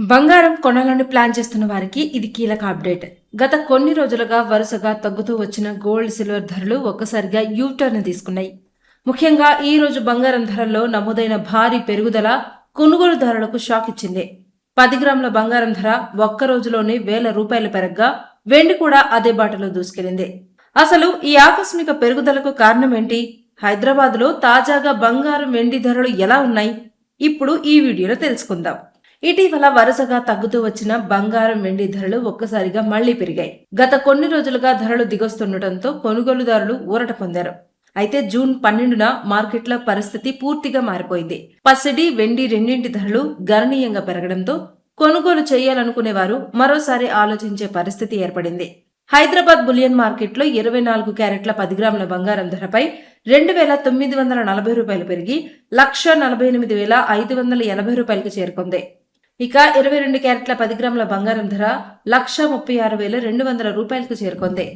బంగారం కొనాలని ప్లాన్ చేస్తున్న వారికి ఇది కీలక అప్డేట్. గత కొన్ని రోజులుగా వరుసగా తగ్గుతూ వచ్చిన గోల్డ్ సిల్వర్ ధరలు ఒక్కసారిగా యూటర్న్ తీసుకున్నాయి. ముఖ్యంగా ఈ రోజు బంగారం ధరల్లో నమోదైన భారీ పెరుగుదల కొనుగోలుదారులకు షాక్ ఇచ్చింది. 10 గ్రాముల బంగారం ధర ఒక్క రోజులోనే ₹1,000 పెరగ్గా వెండి కూడా అదే బాటలో దూసుకెళ్లింది. అసలు ఈ ఆకస్మిక పెరుగుదలకు కారణమేంటి? హైదరాబాద్లో తాజాగా బంగారం వెండి ధరలు ఎలా ఉన్నాయి? ఇప్పుడు ఈ వీడియోలో తెలుసుకుందాం. ఇటీవల వరుసగా తగ్గుతూ వచ్చిన బంగారం వెండి ధరలు ఒక్కసారిగా మళ్లీ పెరిగాయి. గత కొన్ని రోజులుగా ధరలు దిగొస్తుండటంతో కొనుగోలుదారులు ఊరట పొందారు. అయితే జూన్ 12న మార్కెట్ల పరిస్థితి పూర్తిగా మారిపోయింది. పసిడి, వెండి రెండింటి ధరలు గణనీయంగా పెరగడంతో కొనుగోలు చేయాలనుకునేవారు మరోసారి ఆలోచించే పరిస్థితి ఏర్పడింది. హైదరాబాద్ బులియన్ మార్కెట్లో 24 క్యారెట్ల 10 గ్రాముల బంగారం ధరపై ₹2,940 పెరిగి ₹1,48,580 చేరుకుంది. ఇక 22 క్యారెట్ల 10 గ్రాముల బంగారం ధర ₹1,36,200 చేరుకుంది.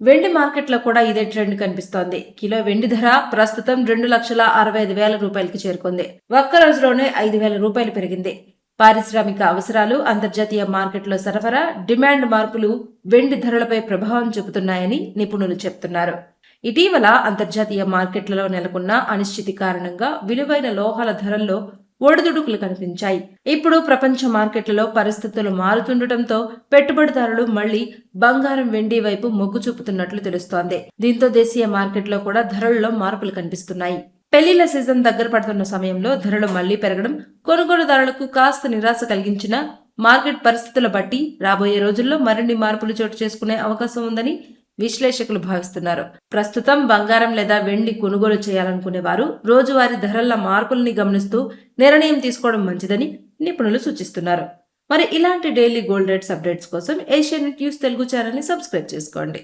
వెండి మార్కెట్లో కూడా ఇదే ట్రెండ్ కనిపిస్తోంది. కిలో వెండి ధర ప్రస్తుతం ₹2,65,000 చేరుకుంది. ఒక్క రోజులోనే ₹5,000 పెరిగింది. పారిశ్రామిక అవసరాలు, అంతర్జాతీయ మార్కెట్లో సరఫరా, డిమాండ్ మార్పులు వెండి ధరలపై ప్రభావం చూపుతున్నాయని నిపుణులు చెప్తున్నారు. ఇటీవల అంతర్జాతీయ మార్కెట్లలో నెలకొన్న అనిశ్చితి కారణంగా విలువైన లోహాల ధరల్లో ఒడిదుడుకులు కనిపించాయి. ఇప్పుడు ప్రపంచ మార్కెట్లలో పరిస్థితులు మారుతుండటంతో పెట్టుబడిదారులు మళ్లీ బంగారం, వెండి వైపు మొగ్గు చూపుతున్నట్లు తెలుస్తోంది. దీంతో దేశీయ మార్కెట్లో కూడా ధరల్లో మార్పులు కనిపిస్తున్నాయి. పెళ్లిళ్ల సీజన్ దగ్గర పడుతున్న సమయంలో ధరలు మళ్లీ పెరగడం కొనుగోలుదారులకు కాస్త నిరాశ కలిగించిన మార్కెట్ పరిస్థితుల బట్టి రాబోయే రోజుల్లో మరిన్ని మార్పులు చోటు చేసుకునే అవకాశం ఉందని విశ్లేషకులు భావిస్తున్నారు. ప్రస్తుతం బంగారం లేదా వెండి కొనుగోలు చేయాలనుకునే వారు రోజువారీ ధరల మార్పుల్ని గమనిస్తూ నిర్ణయం తీసుకోవడం మంచిదని నిపుణులు సూచిస్తున్నారు. మరి ఇలాంటి డైలీ గోల్డ్ రేట్స్ అప్డేట్స్ కోసం ఏషియన్ న్యూస్ తెలుగు ఛానల్ ని సబ్స్క్రైబ్ చేసుకోండి.